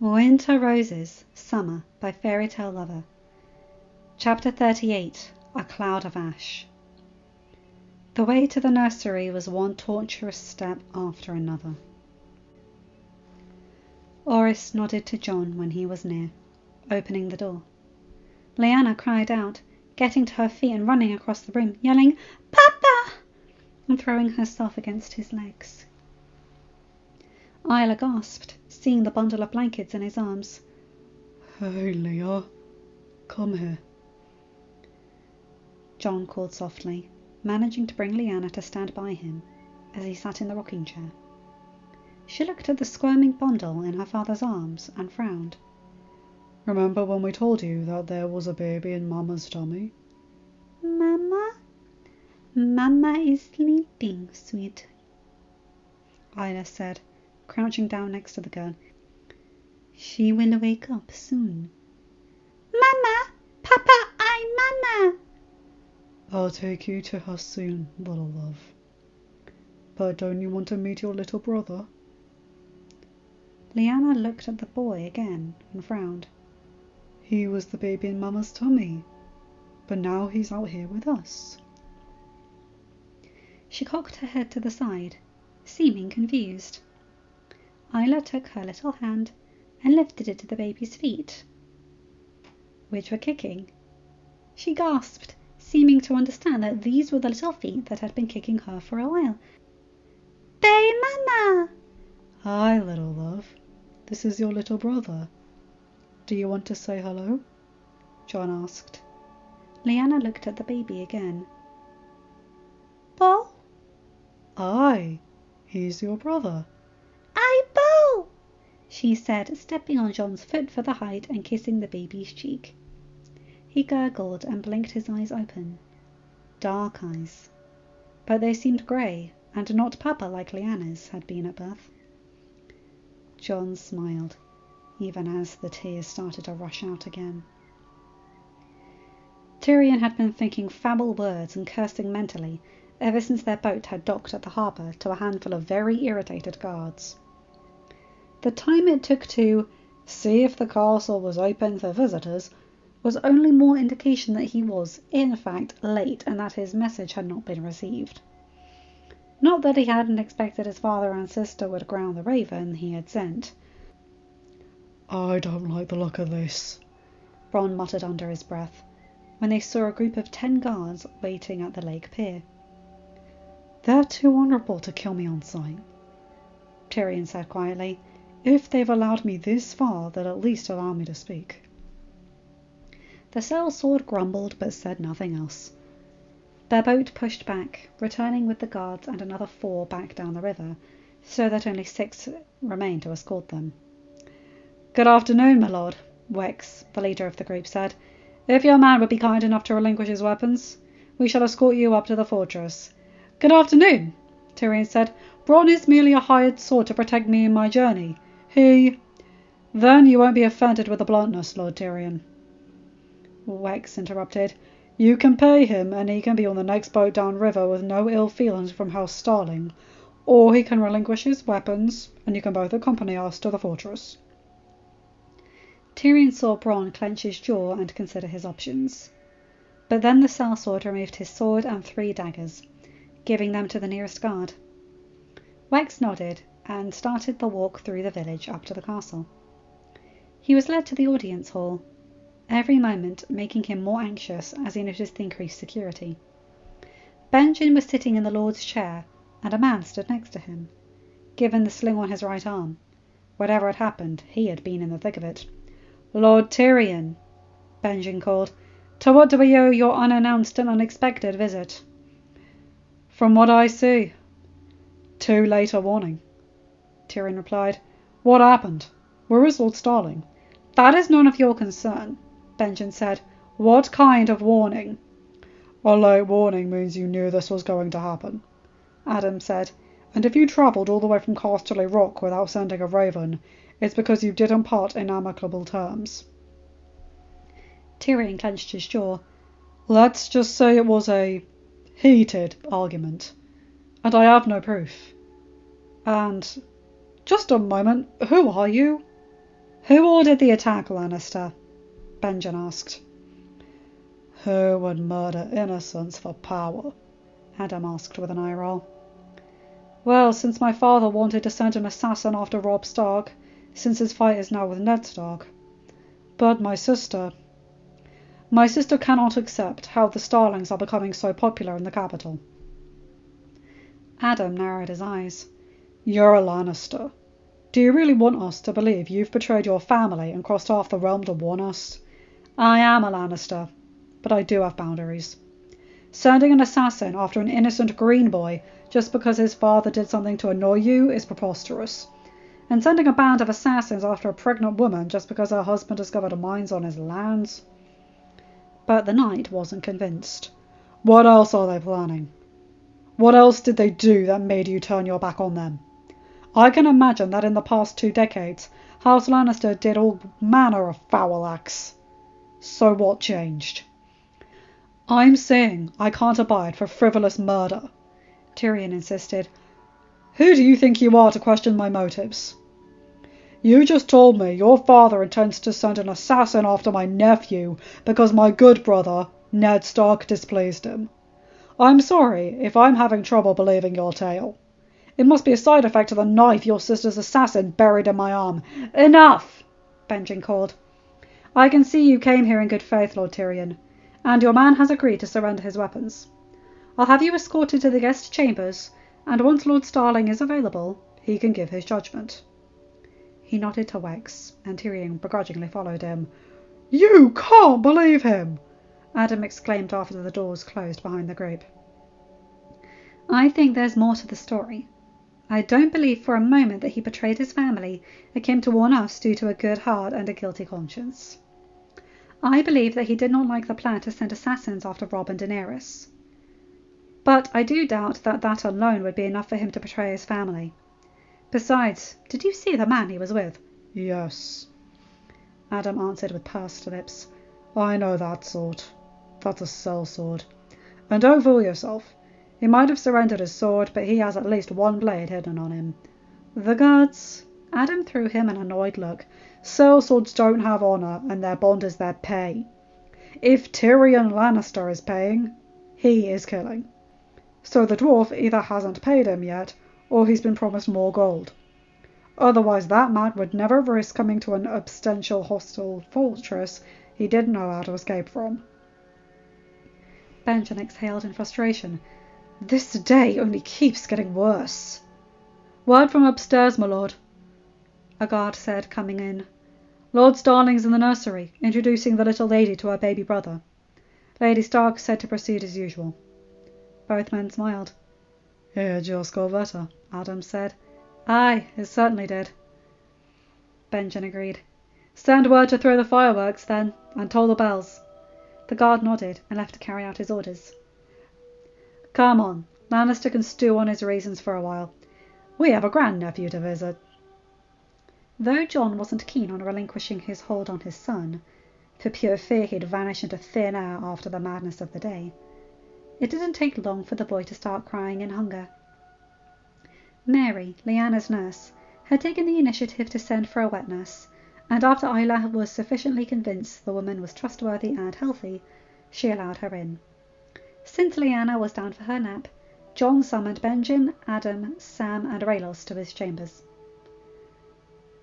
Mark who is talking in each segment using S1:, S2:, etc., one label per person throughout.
S1: Winter Roses, Summer by fairytalelovr. Chapter 38. A Cloud of Ash. The way to the nursery was one tortuous step after another. Oris nodded to John when he was near, opening the door. Lyanna cried out, getting to her feet and running across the room, yelling, "Papa!" and throwing herself against his legs. Isla gasped, seeing the bundle of blankets in his arms.
S2: "Hey, Leah, come here."
S1: John called softly, managing to bring Lyanna to stand by him as he sat in the rocking chair. She looked at the squirming bundle in her father's arms and frowned.
S2: "Remember when we told you that there was a baby in Mama's tummy?"
S1: "Mama? Mama is sleeping, sweet," Isla said, crouching down next to the girl. "She will wake up soon." "Mama! Papa, Mama!"
S2: "I'll take you to her soon, little love. But don't you want to meet your little brother?"
S1: Lyanna looked at the boy again and frowned.
S2: "He was the baby in Mama's tummy, but now he's out here with us."
S1: She cocked her head to the side, seeming confused. Isla took her little hand and lifted it to the baby's feet, which were kicking. She gasped, seeming to understand that these were the little feet that had been kicking her for a while. "Bay Mama!"
S2: "Hi, little love. This is your little brother. Do you want to say hello?" John asked.
S1: Lyanna looked at the baby again. "Bo?"
S2: "Aye, he's your brother."
S1: "I Bo!" she said, stepping on John's foot for the height and kissing the baby's cheek. He gurgled and blinked his eyes open. Dark eyes. But they seemed grey, and not purple like Lyanna's had been at birth. John smiled, even as the tears started to rush out again. Tyrion had been thinking foul words and cursing mentally ever since their boat had docked at the harbour to a handful of very irritated guards. The time it took to see if the castle was open for visitors was only more indication that he was, in fact, late and that his message had not been received. Not that he hadn't expected his father and sister would ground the raven he had sent.
S2: "I don't like the look of this,"
S1: Bronn muttered under his breath, when they saw a group of 10 guards waiting at the lake pier.
S2: "They're too honourable to kill me on sight,"
S1: Tyrion said quietly.
S2: "If they've allowed me this far, they'll at least allow me to speak."
S1: The sellsword grumbled but said nothing else. Their boat pushed back, returning with the guards and another 4 back down the river, so that only 6 remained to escort them. "Good afternoon, my lord," Wex, the leader of the group, said. "If your man would be kind enough to relinquish his weapons, we shall escort you up to the fortress." "Good afternoon," Tyrion said. "Bronn is merely a hired sword to protect me in my journey. Then you won't be offended with the bluntness, Lord Tyrion," Wex interrupted. "You can pay him, and he can be on the next boat down river with no ill feelings from House Starling, or he can relinquish his weapons, and you can both accompany us to the fortress." Tyrion saw Bronn clench his jaw and consider his options. But then the sellsword removed his sword and 3 daggers, giving them to the nearest guard. Wex nodded and started the walk through the village up to the castle. He was led to the audience hall, every moment making him more anxious as he noticed the increased security. Benjen was sitting in the Lord's chair, and a man stood next to him, given the sling on his right arm. Whatever had happened, he had been in the thick of it. "Lord Tyrion," Benjen called, "to what do we owe your unannounced and unexpected visit?" "From what I see, too late a warning," Tyrion replied. "What happened? Where is Lord Starling?" "That is none of your concern," Benjen said. "What kind of warning?" "A late warning means you knew this was going to happen," Adam said. "And if you travelled all the way from Casterly Rock without sending a raven, it's because you didn't part in amicable terms." Tyrion clenched his jaw. "Let's just say it was a heated argument, and I have no proof. And just a moment, who are you?" Who ordered the attack, Lannister? Benjen asked.
S2: Who would murder innocents for power?
S1: Adam asked with an eye roll. Well, since my father wanted to send an assassin after Robb Stark, since his fight is now with Ned Stark. But my sister cannot accept how the Starlings are becoming so popular in the capital. Adam narrowed his eyes.
S2: You're a Lannister. Do you really want us to believe you've betrayed your family and crossed half the realm to warn us?
S1: I am a Lannister, but I do have boundaries. Sending an assassin after an innocent green boy just because his father did something to annoy you is preposterous. And sending a band of assassins after a pregnant woman just because her husband discovered mines on his lands. But the knight wasn't convinced.
S2: What else are they planning? What else did they do that made you turn your back on them?
S1: I can imagine that in the past 2 decades, House Lannister did all manner of foul acts.
S2: So what changed?
S1: I'm saying I can't abide for frivolous murder, Tyrion insisted.
S2: Who do you think you are to question my motives? You just told me your father intends to send an assassin after my nephew because my good brother, Ned Stark, displeased him. I'm sorry if I'm having trouble believing your tale. It must be a side effect of the knife your sister's assassin buried in my arm.
S1: Enough, Benjen called. I can see you came here in good faith, Lord Tyrion, and your man has agreed to surrender his weapons. I'll have you escorted to the guest chambers, and once Lord Starling is available, he can give his judgment. He nodded to Wex, and Tyrion begrudgingly followed him.
S2: You can't believe him,
S1: Adam exclaimed after the doors closed behind the group. I think there's more to the story. I don't believe for a moment that he betrayed his family and came to warn us due to a good heart and a guilty conscience. I believe that he did not like the plan to send assassins after Robb and Daenerys. But I do doubt that that alone would be enough for him to betray his family. Besides, did you see the man he was with?
S2: Yes,
S1: Adam answered with pursed lips.
S2: I know that sort. That's a sellsword. And don't fool yourself. He might have surrendered his sword, but he has at least one blade hidden on him.
S1: The guards. Adam threw him an annoyed look.
S2: Sellswords don't have honour, and their bond is their pay. If Tyrion Lannister is paying, he is killing. So the dwarf either hasn't paid him yet, or he's been promised more gold. Otherwise that man would never risk coming to an obstantial hostile fortress he didn't know how to escape from.
S1: Benjen exhaled in frustration. This day only keeps getting worse. Word from upstairs, my lord, a guard said, coming in. Lord Starling's in the nursery, introducing the little lady to her baby brother. Lady Stark said to proceed as usual. Both men smiled.
S2: It just got better,
S1: Adam said. Aye, it certainly did. Benjen agreed. Send word to throw the fireworks, then, and toll the bells. The guard nodded and left to carry out his orders. Come on, Lannister can stew on his reasons for a while. We have a grandnephew to visit. Though Jon wasn't keen on relinquishing his hold on his son, for pure fear he'd vanish into thin air after the madness of the day, it didn't take long for the boy to start crying in hunger. Mary, Lyanna's nurse, had taken the initiative to send for a wet nurse, and after Isla was sufficiently convinced the woman was trustworthy and healthy, she allowed her in. Since Lyanna was down for her nap, Jon summoned Benjen, Adam, Sam and Rhaelys to his chambers.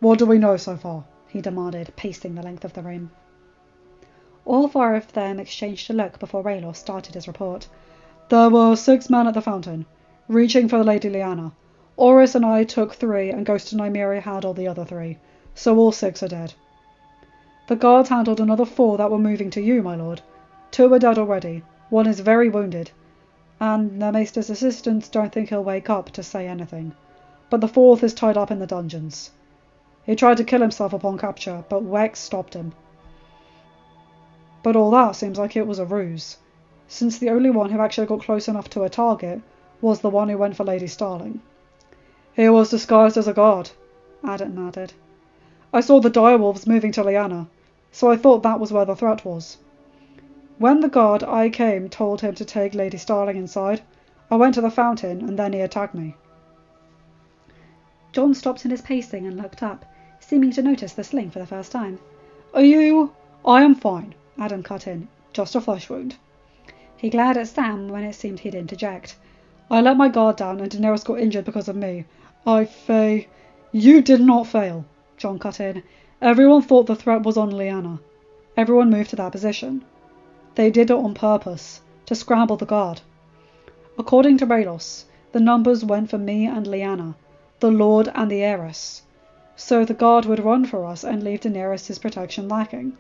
S2: What do we know so far?
S1: He demanded, pacing the length of the room. All 4 of them exchanged a look before Rhaelys started his report.
S2: There were 6 men at the fountain, reaching for Lady Lyanna. Orys and I took 3, and Ghost and Nymeria handled the other 3, so all 6 are dead. The guards handled another 4 that were moving to you, my lord. 2 are dead already. 1 is very wounded, and their maester's assistants don't think he'll wake up to say anything. But the 4th is tied up in the dungeons. He tried to kill himself upon capture, but Wex stopped him. But all that seems like it was a ruse, since the only one who actually got close enough to a target was the one who went for Lady Starling. He was disguised as a guard,
S1: Adam nodded.
S2: I saw the direwolves moving to Lyanna, so I thought that was where the threat was. When the guard I came told him to take Lady Starling inside, I went to the fountain and then he attacked me.
S1: Jon stopped in his pacing and looked up, seeming to notice the sling for the first time.
S2: I am fine, Adam cut in. Just a flesh wound.
S1: He glared at Sam when it seemed he'd interject.
S2: I let my guard down and Daenerys got injured because of me. You did not fail, Jon cut in. Everyone thought the threat was on Lyanna. Everyone moved to that position. They did it on purpose, to scramble the guard. According to RileyRoxx, the numbers went for me and Lyanna, the Lord and the heiress, so the guard would run for us and leave Daenerys' protection lacking.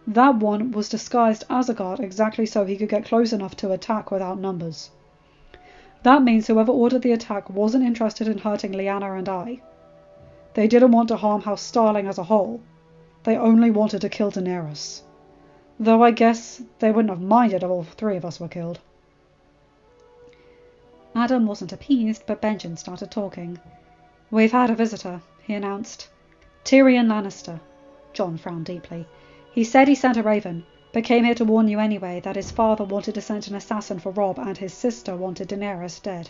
S2: That one was disguised as a guard exactly so he could get close enough to attack without numbers. That means whoever ordered the attack wasn't interested in hurting Lyanna and I. They didn't want to harm House Starling as a whole. They only wanted to kill Daenerys. Though I guess they wouldn't have minded if all three of us were killed.
S1: Adam wasn't appeased, but Benjen started talking.
S2: We've had a visitor, he announced.
S1: Tyrion Lannister.
S2: Jon frowned deeply.
S1: He said he sent a raven, but came here to warn you anyway that his father wanted to send an assassin for Robb and his sister wanted Daenerys dead.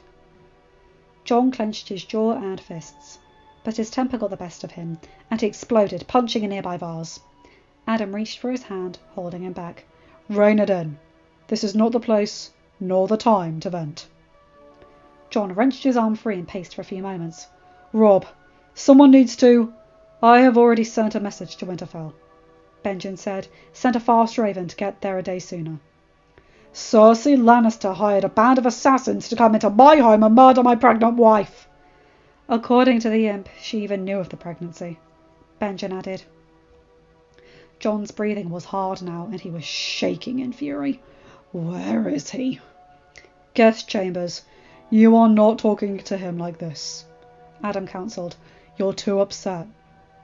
S2: Jon clenched his jaw and fists, but his temper got the best of him, and he exploded, punching a nearby vase.
S1: Adam reached for his hand, holding him back.
S2: Rein it in. This is not the place, nor the time to vent.
S1: Jon wrenched his arm free and paced for a few moments.
S2: Robb, someone needs to... I have already sent a message to Winterfell,
S1: Benjen said. Sent a fast raven to get there a day sooner.
S2: Cersei Lannister hired a band of assassins to come into my home and murder my pregnant wife.
S1: According to the imp, she even knew of the pregnancy, Benjen added.
S2: Jon's breathing was hard now, and he was shaking in fury. Where is he? Guest chambers. You are not talking to him like this, Adam counselled. You're too upset.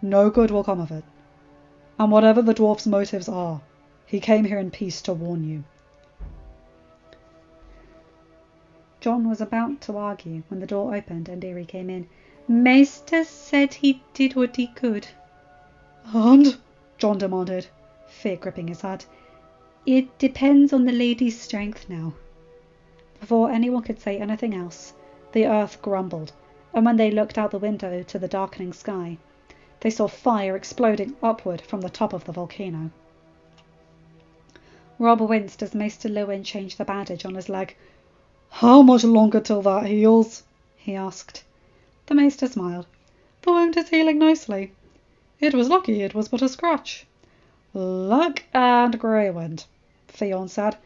S2: No good will come of it. And whatever the dwarf's motives are, he came here in peace to warn you.
S1: Jon was about to argue when the door opened and Irri came in. Maester said he did what he could.
S2: And? Jon demanded, fear gripping his heart.
S1: It depends on the lady's strength now. Before anyone could say anything else, the earth grumbled, and when they looked out the window to the darkening sky, they saw fire exploding upward from the top of the volcano. Robb winced as Maester Luwin changed the bandage on his leg.
S2: How much longer till that heals?
S1: He asked.
S2: The Maester smiled. The wound is healing nicely. It was lucky it was but a scratch. Luck and grey wind, Theon said.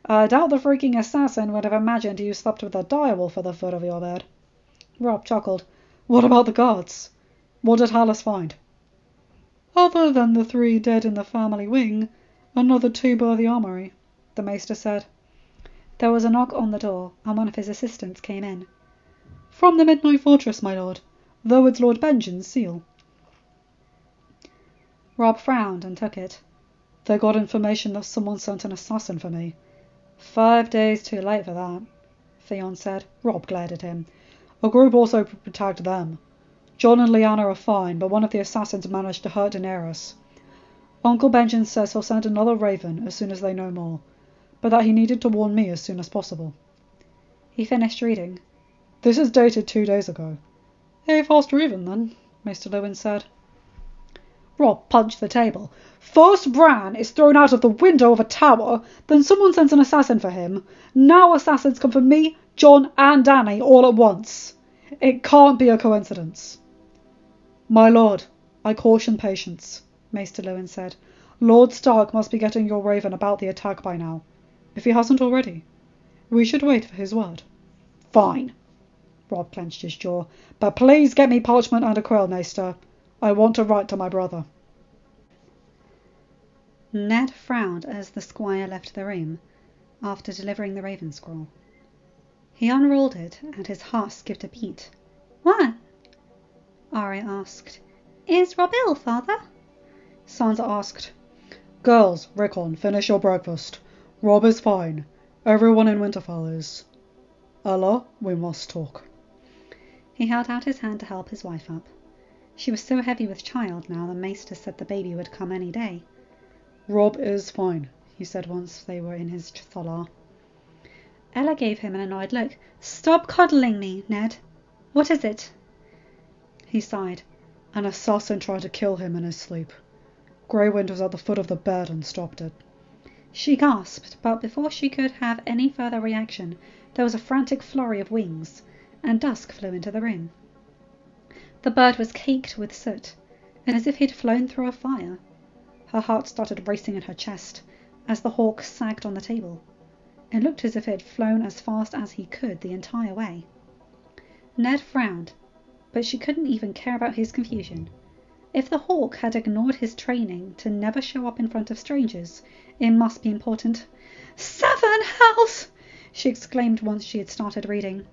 S2: I doubt the freaking assassin would have imagined you slept with a direwolf at the foot of your bed. Robb chuckled. What about the guards? What did Hallis find? Other than the 3 dead in the family wing, another 2 by the armory, the Maester said.
S1: There was a knock on the door, and one of his assistants came in.
S2: From the Midnight Fortress, my lord, though it's Lord Benjen's seal.
S1: Robb frowned and took it.
S2: They got information that someone sent an assassin for me.
S1: 5 days too late for that, Theon said.
S2: Robb glared at him. A group also tagged them. Jon and Lyanna are fine, but one of the assassins managed to hurt Daenerys. Uncle Benjen says he'll send another raven as soon as they know more, but that he needed to warn me as soon as possible.
S1: He finished reading.
S2: This is dated 2 days ago. A fast raven, then, Maester Luwin said. Robb punched the table. First Bran is thrown out of the window of a tower, then someone sends an assassin for him. Now assassins come for me, Jon and Dany all at once. It can't be a coincidence. My lord, I caution patience, Maester Luwin said. Lord Stark must be getting your raven about the attack by now, if he hasn't already. We should wait for his word. Fine. Robb clenched his jaw. But please get me parchment and a quill, Maester. I want to write to my brother.
S1: Ned frowned as the squire left the room, after delivering the raven scroll. He unrolled it, and his heart skipped a beat. What? Arya asked. Is Robb ill, father?
S2: Sansa asked. Girls, Rickon, finish your breakfast. Robb is fine. Everyone in Winterfell is. Ella, we must talk.
S1: He held out his hand to help his wife up. She was so heavy with child now the Maester said the baby would come any day.
S2: Robb is fine, he said once they were in his thalar.
S1: Ella gave him an annoyed look. Stop coddling me, Ned. What is it? He sighed.
S2: An assassin tried to kill him in his sleep. Greywind was at the foot of the bed and stopped it.
S1: She gasped, but before she could have any further reaction, there was a frantic flurry of wings, and dusk flew into the room. The bird was caked with soot, and as if he'd flown through a fire. Her heart started racing in her chest as the hawk sagged on the table. It looked as if it had flown as fast as he could the entire way. Ned frowned, but she couldn't even care about his confusion. If the hawk had ignored his training to never show up in front of strangers, it must be important. 7 hells! She exclaimed once she had started reading.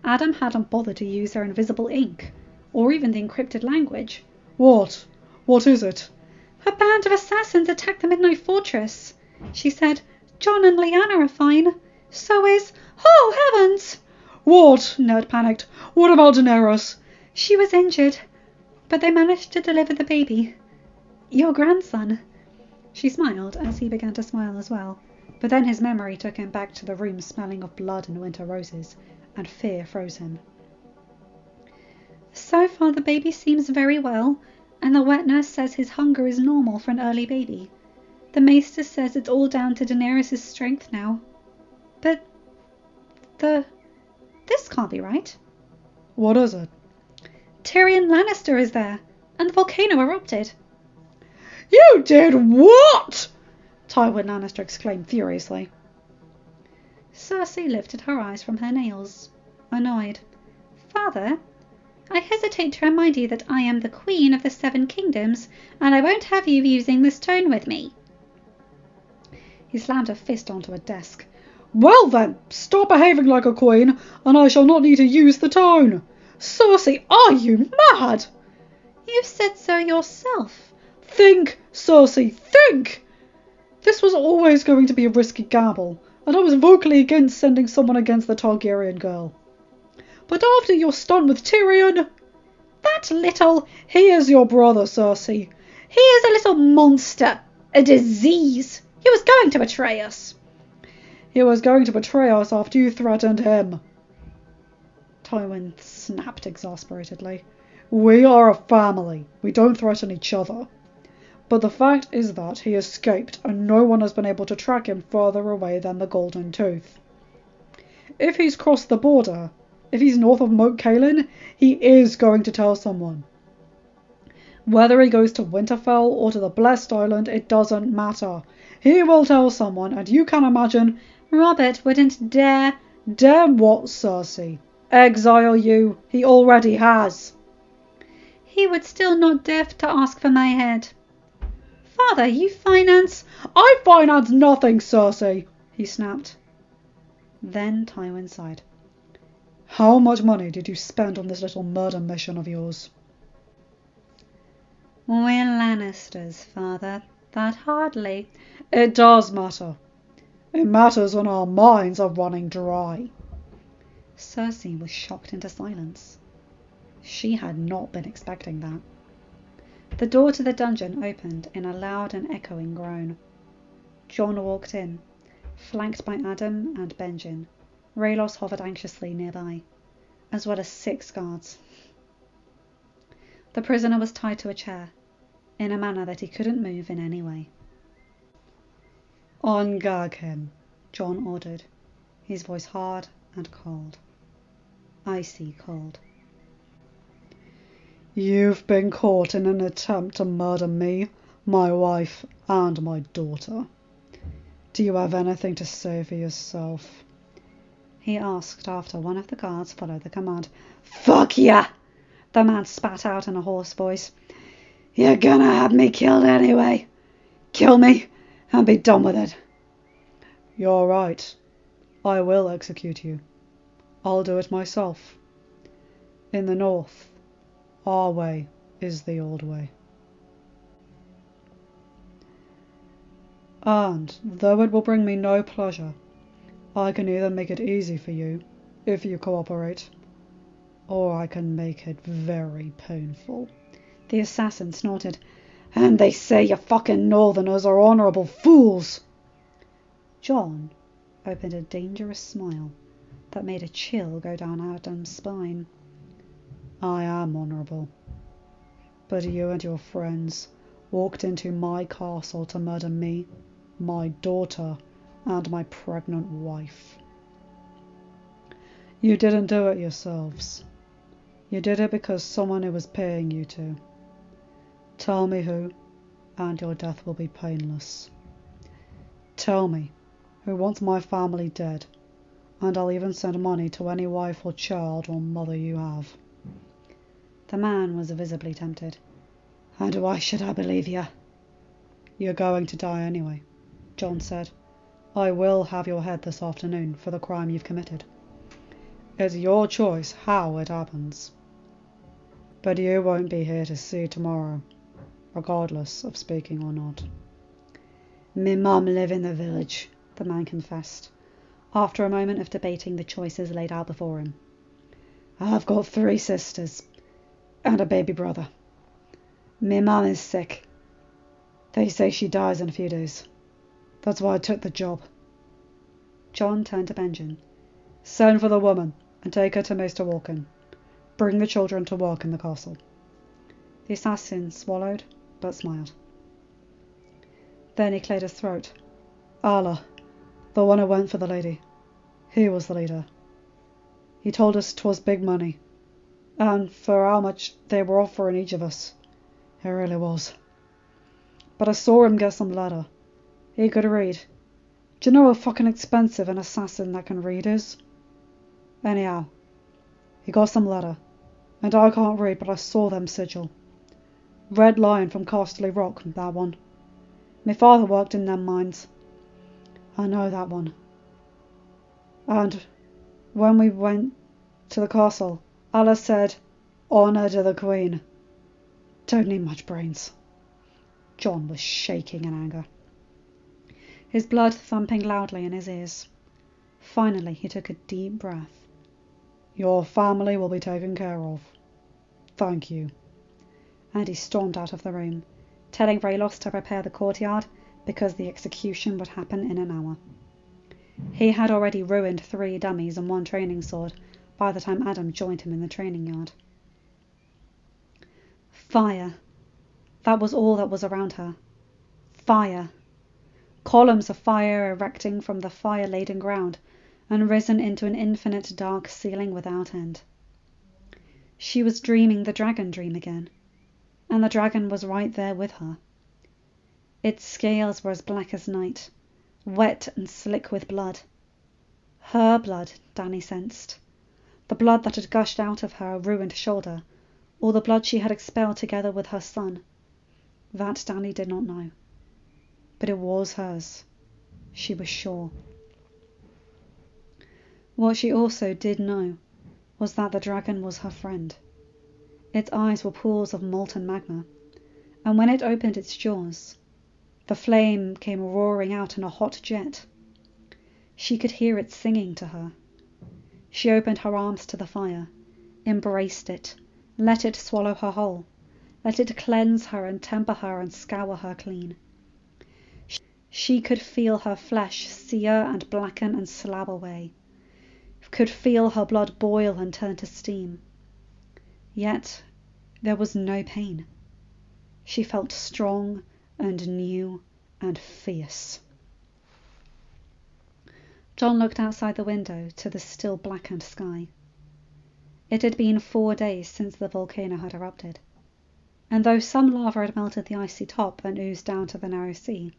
S1: Adam hadn't bothered to use her invisible ink, or even the encrypted language.
S2: What? What is it?
S1: A band of assassins attacked the Midnight Fortress. She said, John and Lyanna are fine. So is... Oh, heavens!
S2: What? Ned panicked. What about Daenerys?
S1: She was injured, but they managed to deliver the baby. Your grandson. She smiled as he began to smile as well, but then his memory took him back to the room smelling of blood and winter roses, and fear froze him. So far the baby seems very well, and the wet nurse says his hunger is normal for an early baby. The maester says it's all down to Daenerys' strength now. But... This can't be right.
S2: What is it?
S1: Tyrion Lannister is there, and the volcano erupted.
S2: You did what? Tywin Lannister exclaimed furiously.
S1: Cersei lifted her eyes from her nails, annoyed. Father, I hesitate to remind you that I am the Queen of the 7 Kingdoms, and I won't have you using this tone with me. He slammed a fist onto a desk.
S2: Well then, stop behaving like a queen, and I shall not need to use the tone. Cersei, are you mad?
S1: You said so yourself.
S2: Think, Cersei, think! This was always going to be a risky gamble, and I was vocally against sending someone against the Targaryen girl. But after your stunt with Tyrion... He is your brother, Cersei.
S1: He is a little monster, a disease. He was going to betray us.
S2: He was going to betray us after you threatened him. Tywin snapped exasperatedly. We are a family. We don't threaten each other. But the fact is that he escaped, and no one has been able to track him further away than the Golden Tooth. If he's crossed the border, if he's north of Moat Cailin, he is going to tell someone. Whether he goes to Winterfell or to the Blessed Island, it doesn't matter. He will tell someone, and you can imagine...
S1: Robert wouldn't dare...
S2: Dare what, Cersei? Exile you? He already has.
S1: He would still not dare to ask for my head. Father, you finance...
S2: I finance nothing, Cersei, he snapped. Then Tywin sighed. How much money did you spend on this little murder mission of yours?
S1: We're Lannisters, Father. That hardly...
S2: It does matter. It matters when our minds are running dry.
S1: Cersei was shocked into silence. She had not been expecting that. The door to the dungeon opened in a loud and echoing groan. Jon walked in, flanked by Adam and Benjen. Rhaelos hovered anxiously nearby, as well as 6 guards. The prisoner was tied to a chair, in a manner that he couldn't move in any way.
S2: Ungag him, Jon ordered, his voice hard and cold. Icy cold. You've been caught in an attempt to murder me, my wife, and my daughter. Do you have anything to say for yourself? He asked after one of the guards followed the command. Fuck ya! The man spat out in a hoarse voice. You're gonna have me killed anyway. Kill me and be done with it. You're right. I will execute you. I'll do it myself. In the north, our way is the old way. And, though it will bring me no pleasure, I can either make it easy for you, if you cooperate, or I can make it very painful. The assassin snorted. And they say you fucking northerners are honourable fools. Jon opened a dangerous smile that made a chill go down Adam's spine. I am honourable. But you and your friends walked into my castle to murder me, my daughter, and my pregnant wife. You didn't do it yourselves. You did it because someone who was paying you to. Tell me who, and your death will be painless. Tell me who wants my family dead, and I'll even send money to any wife or child or mother you have.
S1: The man was visibly tempted.
S2: And why should I believe you? You're going to die anyway, John said. I will have your head this afternoon for the crime you've committed. It's your choice how it happens. But you won't be here to see tomorrow, regardless of speaking or not.
S1: Me mum live in the village, the man confessed, after a moment of debating the choices laid out before him.
S2: I've got 3 sisters and a baby brother. Me mum is sick. They say she dies in a few days. That's why I took the job.
S1: John turned to Benjamin.
S2: Send for the woman and take her to Mr. Walken. Bring the children to work in the castle.
S1: The assassin swallowed, but smiled. Then he cleared his throat.
S2: Allah, the one who went for the lady. He was the leader. He told us 'twas big money, and for how much they were offering each of us, it really was. But I saw him get some letter. He could read. Do you know how fucking expensive an assassin that can read is? Anyhow, he got some letter, and I can't read, but I saw them sigil. Red Lion from Castle Rock, that one. My father worked in them mines. I know that one. And when we went to the castle, Allah said, "Honour to the Queen." Don't need much brains. John was shaking in anger, his blood thumping loudly in his ears. Finally, he took a deep breath. Your family will be taken care of. Thank you. And he stormed out of the room, telling RileyRoxx to prepare the courtyard because the execution would happen in an hour. He had already ruined 3 dummies and 1 training sword by the time Adam joined him in the training yard. Fire. That was all that was around her. Fire. Columns of fire erecting from the fire-laden ground and risen into an infinite dark ceiling without end. She was dreaming the dragon dream again, and the dragon was right there with her. Its scales were as black as night, wet and slick with blood. Her blood, Danny sensed. The blood that had gushed out of her ruined shoulder, or the blood she had expelled together with her son. That Danny did not know. But it was hers. She was sure. What she also did know was that the dragon was her friend. Its eyes were pools of molten magma, and when it opened its jaws, the flame came roaring out in a hot jet. She could hear it singing to her. She opened her arms to the fire, embraced it, let it swallow her whole, let it cleanse her and temper her and scour her clean. She could feel her flesh sear and blacken and slab away, could feel her blood boil and turn to steam. Yet there was no pain. She felt strong and new and fierce. John looked outside the window to the still blackened sky. It had been 4 days since the volcano had erupted, and though some lava had melted the icy top and oozed down to the narrow sea,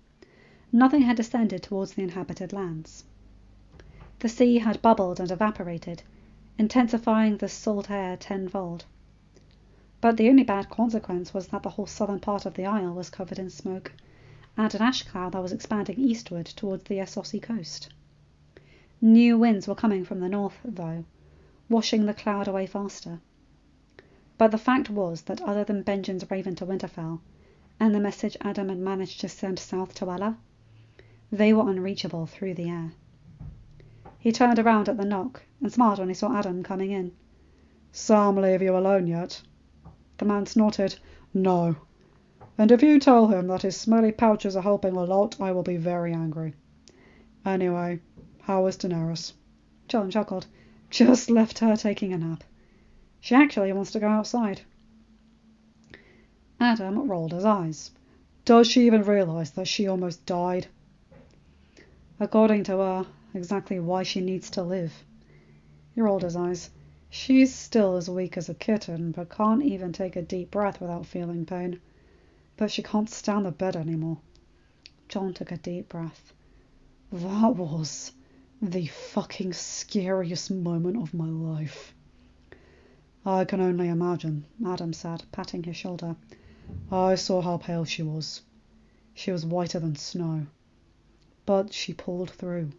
S2: nothing had descended towards the inhabited lands. The sea had bubbled and evaporated, intensifying the salt air tenfold. But the only bad consequence was that the whole southern part of the isle was covered in smoke, and an ash cloud that was expanding eastward towards the Essosi coast. New winds were coming from the north, though, washing the cloud away faster. But the fact was that other than Benjamin's raven to Winterfell, and the message Adam had managed to send south to Ella, they were unreachable through the air. He turned around at the knock and smiled when he saw Adam coming in. "Sam leave you alone yet?" The man snorted. "No. And if you tell him that his smelly pouches are helping a lot, I will be very angry. Anyway, how is Daenerys?" John chuckled. "Just left her taking a nap. She actually wants to go outside." Adam rolled his eyes. Does she even realise that she almost died?
S1: According to her, exactly why she needs to live. He rolled his eyes. She's still as weak as a kitten, but can't even take a deep breath without feeling pain. But she can't stand the bed anymore. John took a deep breath. That was the fucking scariest moment of my life. I can only imagine, Adam said, patting his shoulder. I saw how pale she was. She was whiter than snow. But she pulled through.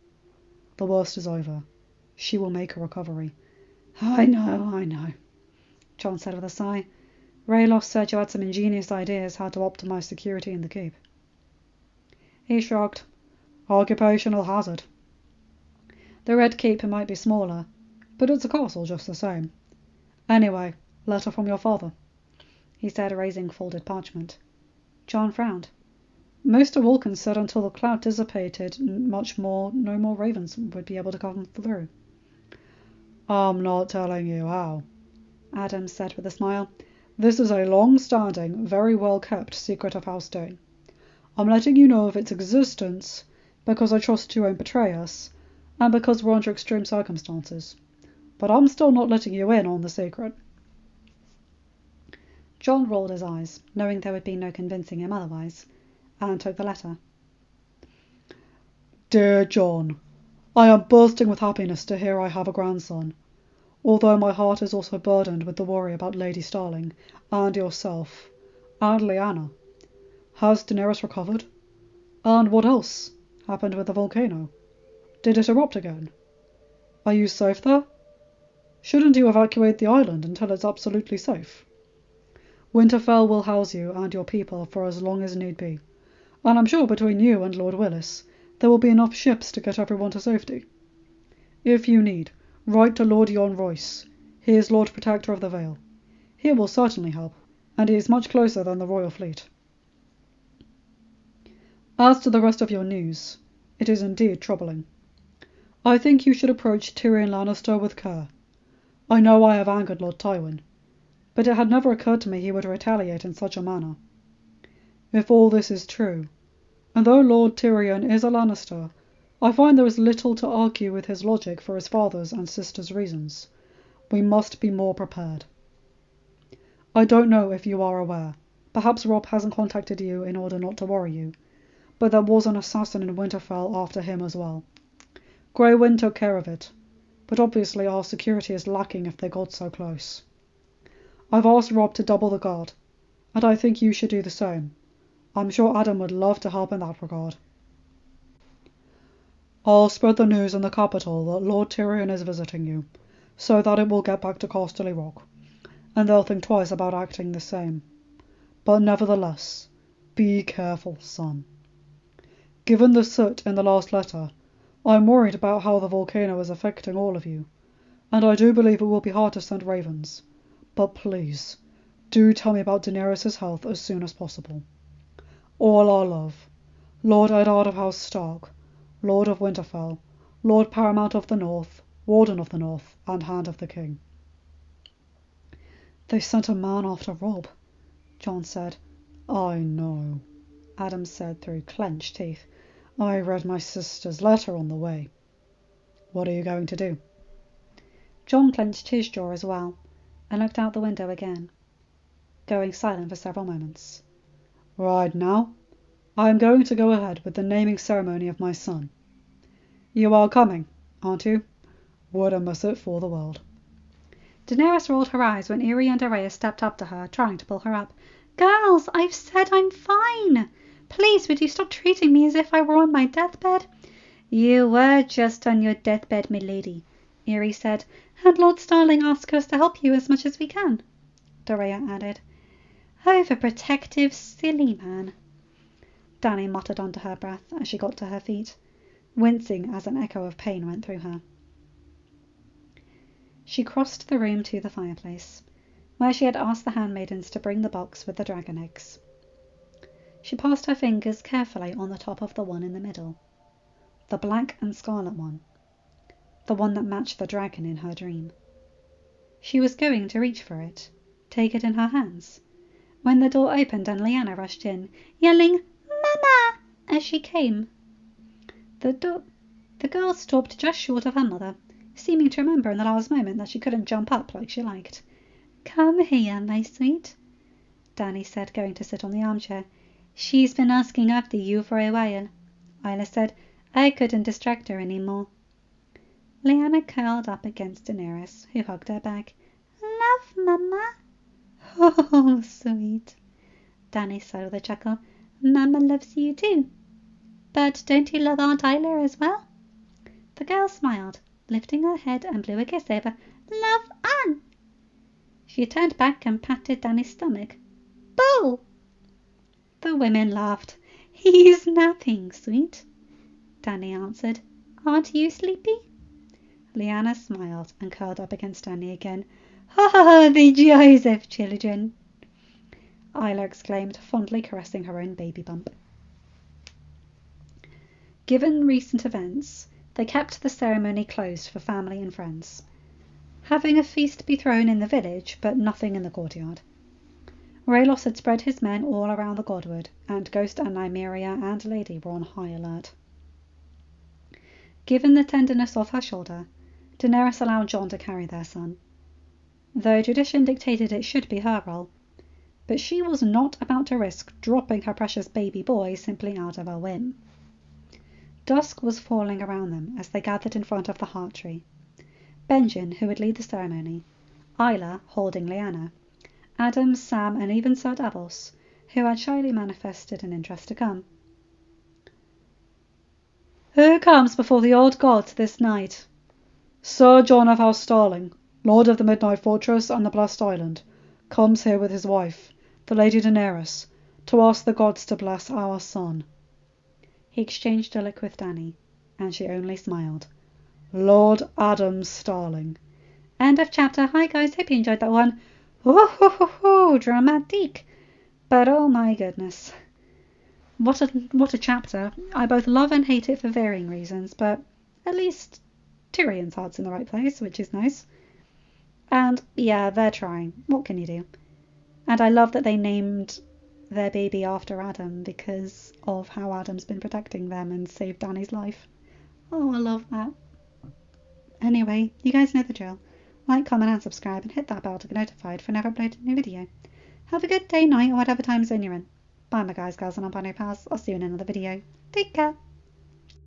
S1: The worst is over. She will make a recovery. I know, John said with a sigh. RileyRoxx said you had some ingenious ideas how to optimize security in the keep. He shrugged. Occupational hazard. The Red Keep might be smaller, but it's a castle just the same. Anyway, letter from your father, he said, raising folded parchment. John frowned. Mr. Wilkins said until the cloud dissipated no more ravens would be able to come through. I'm not telling you how, Adam said with a smile. This is a long-standing, very well-kept secret of House Dane. I'm letting you know of its existence because I trust you won't betray us, and because we're under extreme circumstances. But I'm still not letting you in on the secret. John rolled his eyes, knowing there would be no convincing him otherwise, and took the letter. Dear John, I am bursting with happiness to hear I have a grandson, although my heart is also burdened with the worry about Lady Starling, and yourself, and Lyanna. Has Daenerys recovered? And what else happened with the volcano? Did it erupt again? Are you safe there? Shouldn't you evacuate the island until it's absolutely safe? Winterfell will house you and your people for as long as need be, and I'm sure between you and Lord Willis there will be enough ships to get everyone to safety. If you need, write to Lord Yon Royce. He is Lord Protector of the Vale. He will certainly help, and he is much closer than the Royal Fleet. As to the rest of your news, it is indeed troubling. I think you should approach Tyrion Lannister with care. I know I have angered Lord Tywin, but it had never occurred to me he would retaliate in such a manner. If all this is true, and though Lord Tyrion is a Lannister, I find there is little to argue with his logic for his father's and sister's reasons. We must be more prepared. I don't know if you are aware, perhaps Robb hasn't contacted you in order not to worry you, but there was an assassin in Winterfell after him as well. Grey Wind took care of it, but obviously our security is lacking if they got so close. I've asked Robb to double the guard, and I think you should do the same. I'm sure Adam would love to help in that regard. I'll spread the news in the capital that Lord Tyrion is visiting you, so that it will get back to Casterly Rock, and they'll think twice about acting the same. But nevertheless, be careful, son. Given the soot in the last letter, I'm worried about how the volcano is affecting all of you, and I do believe it will be hard to send ravens. But please, do tell me about Daenerys' health as soon as possible. All our love. Lord Eddard of House Stark, Lord of Winterfell, Lord Paramount of the North, Warden of the North, and Hand of the King. They sent a man after Robb, John said. I know, Adam said through clenched teeth. I read my sister's letter on the way. What are you going to do? John clenched his jaw as well, and looked out the window again, going silent for several moments. Right now, I am going to go ahead with the naming ceremony of my son. You are coming, aren't you? Wouldn't miss it for the world. Daenerys rolled her eyes when Irri and Araya stepped up to her, trying to pull her up. Girls, I've said I'm fine. Please, would you stop treating me as if I were on my deathbed? You were just on your deathbed, milady, Irri said, and Lord Starling asked us to help you as much as we can, Dorea added. Overprotective, silly man, Dany muttered under her breath as she got to her feet, wincing as an echo of pain went through her. She crossed the room to the fireplace, where she had asked the handmaidens to bring the box with the dragon eggs. She passed her fingers carefully on the top of the one in the middle, the black and scarlet one, the one that matched the dragon in her dream. She was going to reach for it, take it in her hands, when the door opened and Lyanna rushed in, yelling, "Mama!" as she came. The girl stopped just short of her mother, seeming to remember in the last moment that she couldn't jump up like she liked. "Come here, my sweet," Dany said, going to sit on the armchair. "She's been asking after you for a while." Isla said, "I couldn't distract her any more." Lyanna curled up against Daenerys, who hugged her back. "Love, Mama." "Oh, sweet," Dany said with a chuckle. "Mama loves you too. But don't you love Aunt Isla as well?" The girl smiled, lifting her head and blew a kiss over. "Love Aunt." She turned back and patted Dany's stomach. "Boo!" The women laughed. "He's napping, sweet," Dany answered. "Aren't you sleepy?" Lyanna smiled and curled up against Dany again. "Ah, the joys of children!" Isla exclaimed, fondly caressing her own baby bump. Given recent events, they kept the ceremony closed for family and friends, having a feast be thrown in the village, but nothing in the courtyard. Rhaelys had spread his men all around the Godwood, and Ghost and Nymeria and Lady were on high alert. Given the tenderness of her shoulder, Daenerys allowed Jon to carry their son, though tradition dictated it should be her role. But she was not about to risk dropping her precious baby boy simply out of a whim. Dusk was falling around them as they gathered in front of the Heart Tree. Benjen, who would lead the ceremony, Isla holding Lyanna, Adam, Sam, and even Sir Davos, who had shyly manifested an interest to come. "Who comes before the old gods this night?"
S2: "Sir Jon of House Starling, Lord of the Midnight Fortress and the Blessed Island, comes here with his wife, the Lady Daenerys, to ask the gods to bless our son."
S1: He exchanged a look with Dany, and she only smiled.
S2: "Lord Adam Starling."
S1: End of chapter. Hi guys, hope you enjoyed that one. Oh, dramatic. But oh my goodness. What a chapter. I both love and hate it for varying reasons, but at least Tyrion's heart's in the right place, which is nice. And yeah, they're trying. What can you do? And I love that they named their baby after Adam because of how Adam's been protecting them and saved Dany's life. Oh, I love that. Anyway, you guys know the drill. Like, comment and subscribe and hit that bell to get notified for never uploading a new video. Have a good day, night, or whatever time zone you're in. Bye my guys, girls and non-binary pals. I'll see you in another video. Take care.